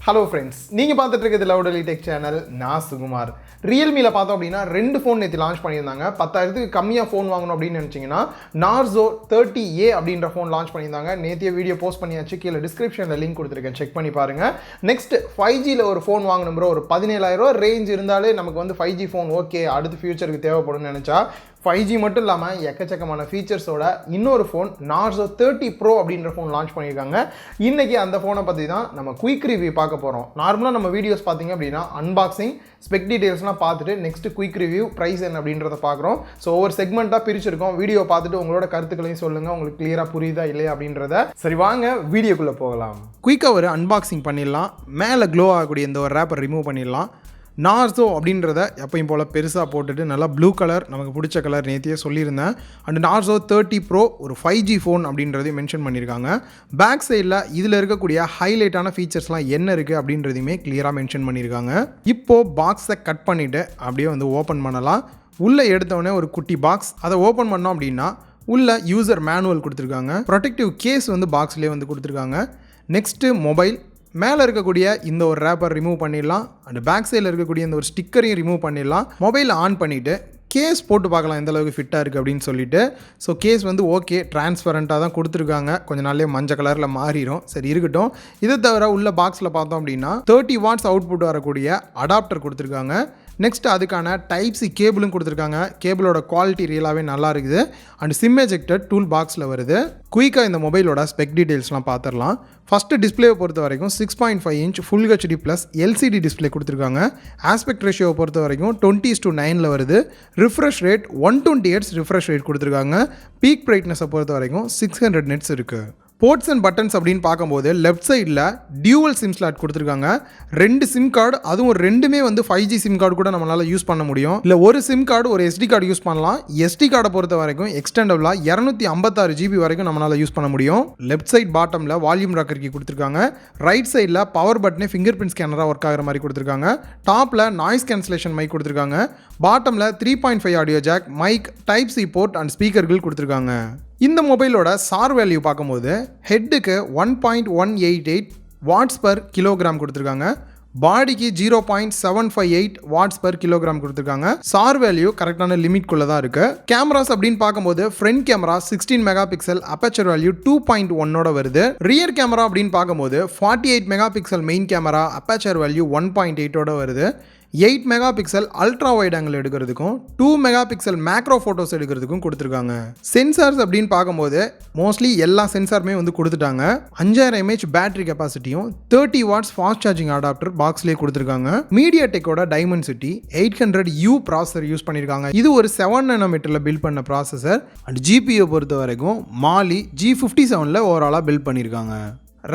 Hello friends, நீங்க பார்த்துட்டு இருக்கிறது லவுடலி டெக் சேனல். நான் சுகுமார். Realmeல பார்த்தோம் அப்படின்னா ரெண்டு ஃபோன் நேத்து லான்ச் பண்ணியிருந்தாங்க. 10,000க்கு கம்மியா ஃபோன் வாங்கணும் அப்படின்னு நினைச்சீங்கன்னா Narzo 30A அப்படின்ற ஃபோன் லான்ச் பண்ணியிருந்தாங்க. நேத்திய வீடியோ போஸ்ட் பண்ணியாச்சு. கீழே டிஸ்கிரிப்ஷனில் லிங்க் கொடுத்துருக்கேன், செக் பண்ணி பாருங்க. நெக்ஸ்ட் 5Gல ஒரு ஃபோன் வாங்கணும் ப்ரோ, ஒரு 17,000 ரேஞ்ச் இருந்தாலே நமக்கு வந்து 5G ஃபோன் ஓகே, அடுத்த ஃபியூச்சருக்கு தேவைப்படும்னு நினைச்சா 5G மட்டும் இல்லாமல் எக்கச்சக்கமான ஃபீச்சர்ஸோட இன்னொரு ஃபோன் Narzo 30 Pro அப்படின்ற ஃபோன் லான்ச் பண்ணியிருக்காங்க. இன்றைக்கி அந்த ஃபோனை பற்றி தான் நம்ம குயிக் ரிவ்யூ பார்க்க போகிறோம். நார்மலாக நம்ம வீடியோஸ் பார்த்தீங்க அப்படின்னா அன்பாக்சிங், ஸ்பெக் டீடைல்ஸ்லாம் பார்த்துட்டு நெக்ஸ்ட் குயிக் ரிவ்யூ, ப்ரைஸ் என்ன அப்படின்றத பார்க்குறோம். ஸோ ஒவ்வொரு செக்மெண்ட்டாக பிரிச்சிருக்கோம். வீடியோ பார்த்துட்டு உங்களோட கருத்துக்களையும் சொல்லுங்கள், உங்களுக்கு கிளியராக புரியுதா இல்லையா அப்படின்றத. சரி வாங்க வீடியோக்குள்ளே போகலாம். குயிக்காக ஒரு அன்பாக்சிங் பண்ணிடலாம். மேலே க்ளோ ஆகக்கூடிய இந்த ஒரு ரேப்பர் ரிமூவ் பண்ணிடலாம். Narzo அப்படின்றத எப்பயும் போல் பெருசாக போட்டுட்டு நல்லா ப்ளூ கலர், நமக்கு பிடிச்ச கலர் நேத்தியே சொல்லியிருந்தேன். அண்ட் Narzo 30 Pro ஒரு 5G ஃபோன் அப்படின்றதையும் மென்ஷன் பண்ணியிருக்காங்க. பேக் சைடில் இதில் இருக்கக்கூடிய ஹைலைட்டான ஃபீச்சர்ஸ்லாம் என்ன இருக்குது அப்படின்றதையுமே கிளியராக மென்ஷன் பண்ணியிருக்காங்க. இப்போது பாக்ஸை கட் பண்ணிவிட்டு அப்படியே வந்து ஓப்பன் பண்ணலாம். உள்ளே எடுத்தோடனே ஒரு குட்டி பாக்ஸ், அதை ஓப்பன் பண்ணோம் அப்படின்னா உள்ள யூசர் மேனுவல் கொடுத்துருக்காங்க. ப்ரொடெக்டிவ் கேஸ் வந்து பாக்ஸ்லேயே வந்து கொடுத்துருக்காங்க. நெக்ஸ்ட்டு மொபைல், மேலே இருக்கக்கூடிய இந்த ஒரு ரேப்பர் ரிமூவ் பண்ணிடலாம். அண்ட் பேக் சைடில் இருக்கக்கூடிய இந்த ஒரு ஸ்டிக்கரையும் ரிமூவ் பண்ணிடலாம். மொபைலை ஆன் பண்ணிவிட்டு கேஸ் போட்டு பார்க்கலாம் எந்த அளவுக்கு ஃபிட்டாக இருக்குது அப்படின்னு சொல்லிட்டு. ஸோ கேஸ் வந்து ஓகே, டிரான்ஸ்பரண்ட்டாக தான் கொடுத்துருக்காங்க. கொஞ்ச நாள்லேயே மஞ்சள் கலரில் மாறிடும். சரி இருக்கட்டும். இதை தவிர உள்ள பாக்ஸில் பார்த்தோம் அப்படின்னா 30 வாட்ஸ் அவுட்புட் வரக்கூடிய அடாப்டர் கொடுத்துருக்காங்க. நெக்ஸ்ட் அதுக்கான டைப் சி கேபிளும் கொடுத்துருக்காங்க. கேபிளோட குவாலிட்டி ரியலாகவே நல்லா இருக்குது. அண்ட் சிம் எஜெக்டட் டூல் பாக்ஸில் வருது. குயிக்காக இந்த மொபைலோட ஸ்பெக் டீடைல்ஸ்லாம் பார்த்துடலாம். ஃபஸ்ட்டு டிஸ்பிளேவை பொறுத்த வரைக்கும் 6.5 inch full HD plus LCD display கொடுத்துருக்காங்க. ஆஸ்பெக்ட் ரேஷியோவை பொறுத்த வரைக்கும் 20:9 வருது. Refresh rate 120 Hz refresh rate கொடுத்துருக்காங்க. பீக் பிரைட்னஸை பொறுத்த வரைக்கும் 600 nits இருக்குது. போர்ட்ஸ் அண்ட் பட்டன்ஸ் அப்படின்னு பார்க்கும்போது லெஃப்ட் சைடில் டியூவல் சிம் ஸ்லாட் கொடுத்துருக்காங்க. 2 சிம் கார்டு, அதுவும் ரெண்டுமே வந்து 5G சிம் கார்டு கூட நம்மளால் யூஸ் பண்ண முடியும். இல்லை ஒரு சிம் கார்டு ஒரு SD கார்டு யூஸ் பண்ணலாம். SD கார்டை பொறுத்த வரைக்கும் எக்ஸ்டெண்டபிளாக 256 GB வரைக்கும் நம்மளால் யூஸ் பண்ண முடியும். லெஃப்ட் சைட் பாட்டமில் வால்யூம் ராக்கர் கீ கொடுத்துருக்காங்க. ரைட் சைடில் பவர் பட்டனே ஃபிங்கர் பிரிண்ட் ஸ்கேனராக ஒர்க் ஆகிற மாதிரி கொடுத்துருக்காங்க. டாப்பில் நாய்ஸ் கேன்சலேஷன் மைக் கொடுத்துருக்காங்க. பாட்டமில் 3.5 audio jack, mic, type C port and ஸ்பீக்கர்கள் கொடுத்துருக்காங்க. இந்த மொபைலோட சார் வேல்யூ பார்க்கும்போது ஹெட்டுக்கு 1.188 வாட்ஸ் பர் கிலோகிராம் கொடுத்துருக்காங்க. பாடிக்கு 0.758 வாட்ஸ் பர் கிலோகிராம் கொடுத்துருக்காங்க. சார் வேல்யூ கரெக்டான லிமிட்குள்ளே தான் இருக்குது. கேமராஸ் அப்படின்னு பார்க்கும்போது front camera 16 megapixel, aperture value 2.1 வருது. ரியர் கேமரா அப்படின்னு பார்க்கும்போது 48 megapixel main camera, aperture value 1.8 வருது. 8 megapixel ultra wide angle எடுக்கிறதுக்கும் 2 மெகா பிக்சல் மேக்ரோ ஃபோட்டோஸ் எடுக்கிறதுக்கும் கொடுத்துருக்காங்க. சென்சார்ஸ் அப்படின்னு பார்க்கும்போது மோஸ்ட்லி எல்லா சென்சாருமே வந்து கொடுத்துட்டாங்க. 5000 mAh பேட்டரி கெப்பாசிட்டியும் 30 வாட்ஸ் ஃபாஸ்ட் சார்ஜிங் அடாப்டர் பாக்ஸ்லேயே கொடுத்துருக்காங்க. மீடியாடெக்கோட டைமென்சிட்டி 800U ப்ராசஸர் யூஸ் பண்ணியிருக்காங்க. இது ஒரு 7 nanometerல பில்ட் பண்ண ப்ராசஸர். அண்ட் ஜிபியை பொறுத்த வரைக்கும் மாலி G57ல ஓவராலாக பில்ட் பண்ணியிருக்காங்க.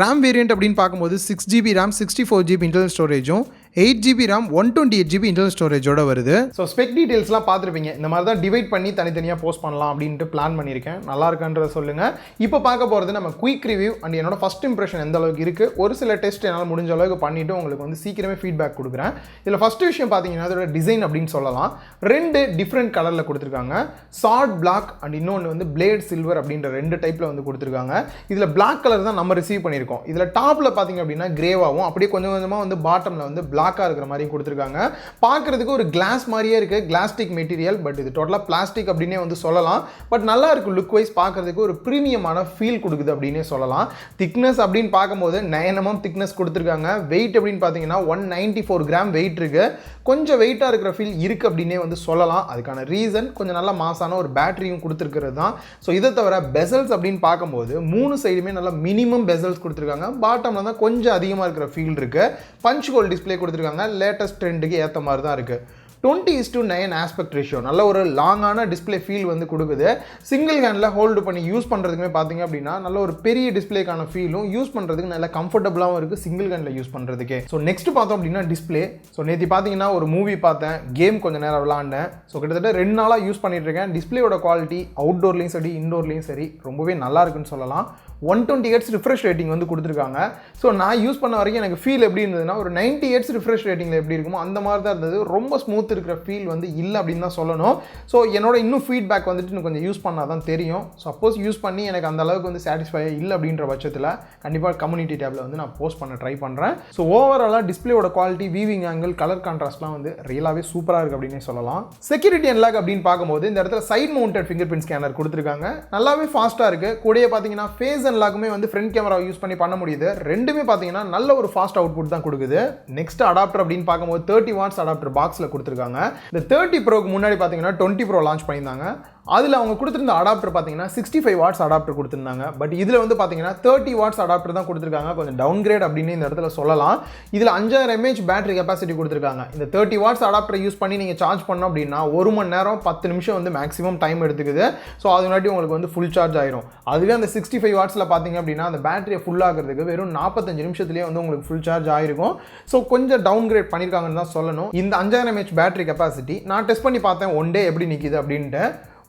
ரேம் வேரியன்ட் அப்படின்னு பார்க்கும்போது 6GB ரேம், 64GB இன்டர்னல் ஸ்டோரேஜும், 8GB ரேம், 128GB இன்டர்னல் ஸ்டோரேஜோட வருது. ஸோ ஸ்பெக் டீடைல்ஸ்லாம் பார்த்துருப்பீங்க. இந்த மாதிரி தான் டிவைட் பண்ணி தனித்தனியாக போஸ்ட் பண்ணலாம் அப்படின்ட்டு பிளான் பண்ணியிருக்கேன். நல்லா இருக்கான்றத சொல்லுங்கள். இப்போ பார்க்க போகிறது நம்ம குயிக் ரிவ்யூ அண்ட் என்னோட ஃபஸ்ட் இம்ப்ரெஷன் எந்த அளவுக்கு இருக்குது. ஒரு சில டெஸ்ட் என்னால் முடிஞ்ச அளவுக்கு பண்ணிவிட்டு உங்களுக்கு வந்து சீக்கிரமே ஃபீட்பேக் கொடுக்குறேன். இதில் ஃபஸ்ட்டு விஷயம் பார்த்தீங்கன்னா அதோட டிசைன் அப்படின்னு சொல்லலாம். 2 டிஃப்ரெண்ட் கலரில் கொடுத்துருக்காங்க. சாட் பிளாக் அண்ட் இன்னொன்று வந்து பிளேட் சில்வர் அப்படின்ற 2 டைப்பில் வந்து கொடுத்துருக்காங்க. இதில் பிளாக் கலர் தான் நம்ம ரிசீவ் பண்ணியிருக்கோம். இதில் டாப்பில் பார்த்தீங்க அப்படின்னா கிரேவாகவும் அப்படியே கொஞ்சம் கொஞ்சமாக வந்து பாட்டமில் வந்து பிளாக்காக இருக்கிற மாதிரி கொடுத்துருக்காங்க. பார்க்குறதுக்கு ஒரு கிளாஸ் மாதிரியே இருக்குது, கிளாஸ்டிக் மெட்டீரியல். பட் இது டோட்டலாக பிளாஸ்டிக் அப்படின்னே வந்து சொல்லலாம். பட் நல்லா இருக்குது, லுக் வைஸ் பார்க்குறதுக்கு ஒரு ப்ரீமியமான ஃபீல் கொடுக்குது அப்படின்னே சொல்லலாம். திக்னஸ் அப்படின்னு பார்க்கும்போது 9 mm திக்னஸ் கொடுத்துருக்காங்க. வெயிட் அப்படின்னு பார்த்தீங்கன்னா 194 கிராம் வெயிட் இருக்குது. கொஞ்சம் வெயிட்டாக இருக்கிற ஃபீல் இருக்குது அப்படின்னே வந்து சொல்லலாம். அதுக்கான ரீசன் கொஞ்சம் நல்ல மாசான ஒரு பேட்டரியும் கொடுத்துருக்கிறது தான். ஸோ இதை தவிர பெசல்ஸ் அப்படின்னு பார்க்கும்போது 3 சைடுமே நல்லா மினிமம் பெசல்ஸ் கொடுத்துருக்காங்க. பாட்டமில் தான் கொஞ்சம் அதிகமாக இருக்கிற ஃபீல் இருக்குது. பஞ்ச் ஹோல் டிஸ்பிளே கொடுத்துருக்காங்க. லேட்டஸ்ட் ட்ரெண்டுக்கு ஏற்ற மாதிரி தான் இருக்குது. 20:9 ஆஸ்பெக்ட் ரேஷியோ, நல்ல ஒரு லாங்கான டிஸ்பிளே ஃபீல் வந்து கொடுக்குது. சிங்கிள் ஹேண்டில் ஹோல்டு பண்ணி யூஸ் பண்ணுறதுக்குமே பார்த்தீங்க அப்படின்னா நல்ல ஒரு பெரிய டிஸ்பிளேக்கான ஃபீலும், யூஸ் பண்ணுறதுக்கு நல்ல கம்ஃபர்டபுளாகவும் இருக்குது சிங்கிள் ஹேண்டில் யூஸ் பண்ணுறதுக்கே. ஸோ நெக்ஸ்ட் பார்த்தோம் அப்படின்னா டிஸ்பிளே. ஸோ நேற்று பார்த்தீங்கன்னா ஒரு மூவி பார்த்தேன், கேம் கொஞ்சம் நேரம் விளாண்டேன். ஸோ கிட்டத்தட்ட 2 நாளாக யூஸ் பண்ணிட்டு இருக்கேன். டிஸ்பிளேயோட குவாலிட்டி அவுட்டோர்லேயும் சரி இன்டோர்லேயும் சரி ரொம்பவே நல்லா இருக்குன்னு சொல்லலாம். 120 Hz ரிஃப்ரெஷ் ரேட்டிங் வந்து கொடுத்துருக்காங்க. ஸோ நான் யூஸ் பண்ண வரைக்கும் எனக்கு ஃபீல் எப்படி இருந்ததுன்னா ஒரு 90 Hz ரிஃப்ரெஷ் ரேட்டிங்கில் எப்படி இருக்குமோ அந்த மாதிரி தான் இருந்தது. ரொம்ப ஸ்மூத் க்ரோத் இருக்கிற ஃபீல் வந்து இல்லை அப்படின்னு தான் சொல்லணும். ஸோ என்னோட இன்னும் ஃபீட்பேக் வந்துட்டு இன்னும் கொஞ்சம் யூஸ் பண்ணால் தான் தெரியும். சப்போஸ் யூஸ் பண்ணி எனக்கு அந்த அளவுக்கு வந்து சாட்டிஸ்ஃபை இல்லை அப்படின்ற பட்சத்தில் கண்டிப்பாக கம்யூனிட்டி டேப்பில் வந்து நான் போஸ்ட் பண்ண ட்ரை பண்ணுறேன். ஸோ ஓவராலாக டிஸ்பிளேயோட குவாலிட்டி, வீவிங் ஆங்கிள், கலர் கான்ட்ராஸ்ட்லாம் வந்து ரியலாகவே சூப்பராக இருக்குது அப்படின்னே சொல்லலாம். செக்யூரிட்டி அன்லாக் அப்படின்னு பார்க்கும்போது இந்த இடத்துல side mounted fingerprint scanner கொடுத்துருக்காங்க. நல்லாவே ஃபாஸ்ட்டாக இருக்குது. கூடயே பார்த்தீங்கன்னா ஃபேஸ் அன்லாக்குமே வந்து ஃப்ரண்ட் கேமரா யூஸ் பண்ணி பண்ண முடியுது. ரெண்டுமே பார்த்தீங்கன்னா நல்ல ஒரு ஃபாஸ்ட் அவுட்புட் தான் கொடுக்குது. நெக்ஸ்ட் அடாப்டர் அப்படின்னு பார்க்கும்போது 30 வாட்ஸ் அடாப்டர் பாக்ஸில் கொடுத்துருக்காங்க. இந்த 30 ப்ரோக்கு முன்னாடி பார்த்தீங்கன்னா 20 ப்ரோ லான்ச் பண்ணியிருந்தாங்க. அதில் அவங்க கொடுத்துருந்த அடாப்டர் பார்த்தீங்கன்னா 65 வாட்ஸ் அடாப்டர் கொடுத்துருந்தாங்க. பட் இதில் வந்து பார்த்தீங்கன்னா 30 வாட்ஸ் அடாப்டர் தான் கொடுத்துருக்காங்க. கொஞ்சம் டவுன் கிரேட் அப்படின்னு இந்த இடத்துல சொல்லலாம். இதில் 5000 mAh பேட்டரி கெப்பாசிட்டி கொடுத்துருக்காங்க. இந்த 30 வாட்ஸ் அடாப்டர் யூஸ் பண்ணி நீங்கள் சார்ஜ் பண்ணோம் அப்படின்னா 1 மணி நேரம் 10 நிமிஷம் வந்து மேக்ஸிமம் டைம் எடுத்துக்குது. ஸோ அதுனாட்டி உங்களுக்கு வந்து ஃபுல் சார்ஜ் ஆயிரும். அதுவே அந்த 65 வாட்ஸில் பார்த்தீங்க அப்படின்னா அந்த பேட்டரியை ஃபுல் ஆகிறதுக்கு வெறும் 45 நிமிஷத்துலேயே வந்து உங்களுக்கு ஃபுல் சார்ஜ் ஆயிருக்கும். ஸோ கொஞ்சம் டவுன் கிரேட் பண்ணியிருக்காங்கன்னு தான் சொல்லணும். இந்த 5000 mAh பேட்டரி கெப்பாசிட்டி நான் டெஸ்ட் பண்ணி பார்த்தேன் ஒன் டே எப்படி நிற்கிது அப்படின்ட்டு.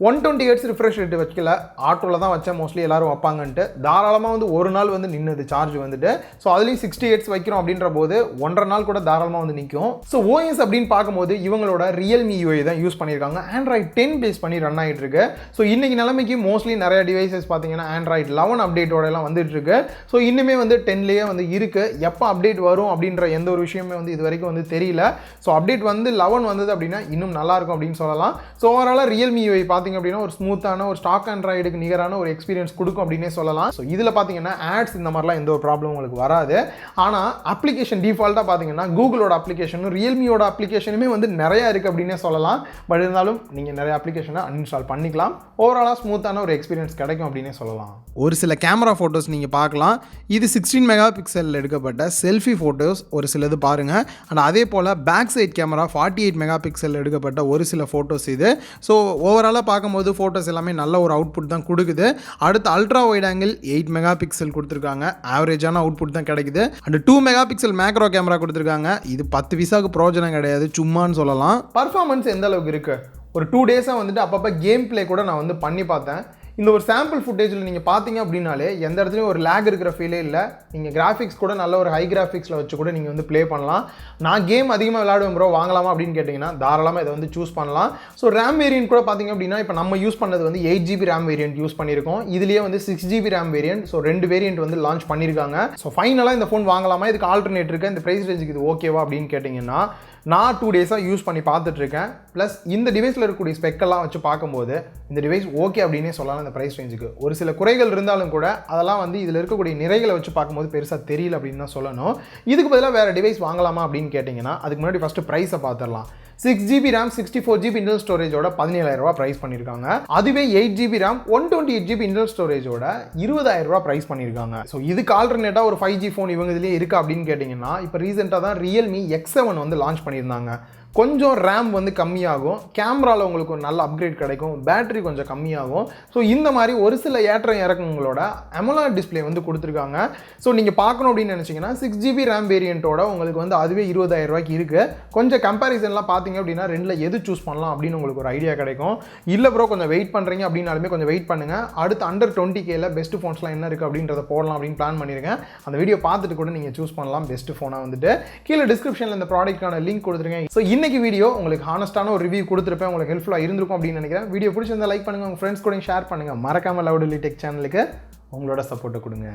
120 Hz ரிஃப்ரெஷ் ரேட் வைக்கல, ஆட்டோவில் தான் வச்சேன், மோஸ்ட்லி எல்லாரும் வைப்பாங்கன்ட்டு. தாராளமாக வந்து ஒரு நாள் வந்து நின்னுது சார்ஜ் வந்துட்டு. ஸோ அதுலேயும் 60 Hz வைக்கிறோம் அப்படின்ற போது 1.5 நாள் கூட தாராளமாக வந்து நிற்கும். ஸோ OS அப்படின்னு பார்க்கும்போது இவங்களோட Realme UI தான் யூஸ் பண்ணியிருக்காங்க. Android 10 பேஸ் பண்ணி ரன் ஆகிட்டு இருக்கு. ஸோ இன்னைக்கு நிலைமைக்கு மோஸ்ட்லி நிறைய டிவைசஸ் பார்த்தீங்கன்னா Android 11 அப்டேட்டோட எல்லாம் வந்துட்டு இருக்கு. ஸோ இன்னுமே வந்து 10லேயே வந்து இருக்கு. எப்போ அப்டேட் வரும் அப்படின்ற எந்த ஒரு விஷயமே வந்து இது வரைக்கும் வந்து தெரியல. ஸோ அப்டேட் வந்து 11 வந்தது அப்படின்னா இன்னும் நல்லா இருக்கும் அப்படின்னு சொல்லலாம். ஸோ ஓவராலாக Realme UI பார்த்தீங்க அப்படின்னா ஒரு ஸ்மூத்தான ஒரு ஸ்டாக் ஆண்ட்ராய்டுக்கு நிகரான ஒரு எக்ஸ்பீரியன்ஸ் கொடுக்கும் அப்படின்னே சொல்லலாம். ஸோ இதில் பார்த்தீங்கன்னா ஆட்ஸ் இந்த மாதிரிலாம் எந்த ஒரு ப்ராப்ளம் உங்களுக்கு வராது. ஆனால் அப்ளிகேஷன் டிஃபால்ட்டாக பார்த்தீங்கன்னா கூகுளோட அப்ளிகேஷனும் ரியல்மியோட அப்ளிகேஷனுமே வந்து நிறையா இருக்குது அப்படின்னே சொல்லலாம். பட் இருந்தாலும் நீங்கள் நிறைய அப்ளிகேஷனை அன்இன்ஸ்டால் பண்ணிக்கலாம். ஓவராலாக ஸ்மூத்தான ஒரு எக்ஸ்பீரியன்ஸ் கிடைக்கும் அப்படின்னே சொல்லலாம். ஒரு சில கேமரா ஃபோட்டோஸ் நீங்கள் பார்க்கலாம். இது 16 மெகா பிக்சலில் எடுக்கப்பட்ட செல்ஃபி ஃபோட்டோஸ் ஒரு சிலது பாருங்கள். அண்ட் அதே போல் பேக் சைட் கேமரா 48 மெகா பிக்சலில் எடுக்கப்பட்ட ஒரு சில ஃபோட்டோஸ் இது. ஸோ ஓவராலாக பார்க்கும்போது ஃபோட்டோஸ் எல்லாமே நல்ல ஒரு அவுட்புட் தான் கொடுக்குது. அடுத்து ultra wide angle 8 mega pixel கொடுத்துருக்காங்க. ஆவரேஜான அவுட்புட் தான் கிடைக்குது. And 2 mega pixel macro camera கொடுத்துருக்காங்க. இது 10 பைசாவுக்கு பிரோஜனம் கிடையாது, சும்மான்னு சொல்லலாம். பர்ஃபார்மன்ஸ் எந்த அளவுக்கு இருக்குது, ஒரு 2 டேஸாக வந்துட்டு அப்பப்போ கேம் பிளே கூட நான் வந்து பண்ணி பார்த்தேன். இந்த ஒரு சாம்பிள் ஃபுட்டேஜில் நீங்கள் பார்த்தீங்க அப்படின்னாலே எந்த இடத்துலையும் ஒரு லேக் இருக்கிற ஃபீலே இல்லை. நீங்கள் கிராஃபிக்ஸ் கூட நல்ல ஒரு ஹை கிராஃபிக்ஸில் வச்சு கூட நீங்கள் வந்து ப்ளே பண்ணலாம். நான் கேம் அதிகமாக விளையாடுவேன் ப்ரோ, வாங்கலாமா அப்படின்னு கேட்டிங்கன்னா தாராளமாக இதை வந்து சூஸ் பண்ணலாம். ஸோ ரேம் வேரியன்ட் கூட பார்த்தீங்க அப்படின்னா இப்போ நம்ம யூஸ் பண்ணது வந்து 8GB ரேம் வேரியன்ட் யூஸ் பண்ணியிருக்கோம். இதுலேயே வந்து 6GB RAM variant. So 2 variant வந்து லான்ச் பண்ணியிருக்காங்க. ஸோ ஃபைனலாக இந்த ஃபோன் வாங்கலாமா, இதுக்கு ஆல்டர்னேட் இருக்குது, இந்த ப்ரைஸ் ரேஞ்சுக்கு இது ஓகேவா அப்படின்னு கேட்டிங்கன்னா நான் 2 டேஸாக யூஸ் பண்ணி பார்த்துட்ருக்கேன். ப்ளஸ் இந்த டிவைஸில் இருக்கக்கூடிய ஸ்பெக்கெல்லாம் வச்சு பார்க்கும்போது இந்த டிவைஸ் ஓகே அப்படின்னே சொல்லலாம். இந்த ப்ரைஸ் ரேஞ்சுக்கு ஒரு சில குறைகள் இருந்தாலும் கூட அதெல்லாம் வந்து இதில் இருக்கக்கூடிய நிறைகளை வச்சு பார்க்கும்போது பெருசாக தெரியல அப்படின்னு தான் சொல்லணும். இதுக்கு பதிலாக வேறு டிவைஸ் வாங்கலாமா அப்படின்னு கேட்டிங்கன்னா அதுக்கு முன்னாடி ஃபஸ்ட்டு ப்ரைஸை பார்த்துடலாம். 6GB RAM 64GB இன்டர்னல் ஸ்டோரேஜோட 17,000 ரூபா ப்ரைஸ் பண்ணியிருக்காங்க. அதுவே 8GB RAM 128GB இன்டர்னல் ஸ்டோரேஜோட 20,000 ரூபா ப்ரைஸ் பண்ணியிருக்காங்க. ஸோ இதுக்கு ஆல்டர்னேட்டாக ஒரு 5G ஃபோன் இவங்க இதுலேயே இருக்கா அப்படின்னு கேட்டிங்கன்னா இப்போ ரீசெண்டாக தான் Realme X7 வந்து லான்ச் பண்ணியிருந்தாங்க. கொஞ்சம் ரேம் வந்து கம்மியாகும், கேமராவில் உங்களுக்கு ஒரு நல்ல அப்கிரேட் கிடைக்கும், பேட்டரி கொஞ்சம் கம்மியாகும். ஸோ இந்த மாதிரி ஒரு சில ஏற்ற இறக்கங்களோட AMOLED டிஸ்பிளே வந்து கொடுத்துருக்காங்க. ஸோ நீங்கள் பார்க்கணும் அப்படின்னு நினச்சிங்கன்னா 6GB ரேம் வேரியண்ட்டோட உங்களுக்கு வந்து அதுவே 20,000 ரூபாய்க்கு இருக்குது. கொஞ்சம் கம்பேரிசன்லாம் பார்த்தீங்க அப்படின்னா ரெண்டில் எது சூஸ் பண்ணலாம் அப்படின்னு உங்களுக்கு ஒரு ஐடியா கிடைக்கும். இல்லை ப்ரோ கொஞ்சம் வெயிட் பண்ணுறீங்க அப்படின்னாலுமே கொஞ்சம் வெயிட் பண்ணுங்கள். அடுத்து அண்டர் 20Kல பெஸ்ட் ஃபோன்ஸ்லாம் என்ன இருக்குது அப்படின்றத போடலாம் அப்படின்னு பிளான் பண்ணியிருக்கேன். அந்த வீடியோ பார்த்துட்டு கூட நீங்கள் சூஸ் பண்ணலாம் பெஸ்ட் ஃபோனாக வந்துட்டு. கீழே டிஸ்கிரிப்ஷனில் இந்த ப்ராடக்ட்கான லிங்க் கொடுத்துருக்கேன். ஸோ இன்னைக்கு வீடியோ உங்களுக்கு ஹானஸ்டான ஒரு ரிவ்யூ கொடுத்துருப்பேன், உங்களுக்கு ஹெல்ப்ஃபுல்லாக இருந்திருக்கும் அப்படின்னு நினைக்கிறேன். வீடியோ பிடிச்சிருந்தா லைக் பண்ணுங்கள், உங்கள் ஃப்ரெண்ட்ஸ் கூட ஷேர் பண்ணுங்கள். மறக்காமல் லவுடலி டெக் சேனலுக்கு உங்களோட சப்போர்ட்டை கொடுங்க.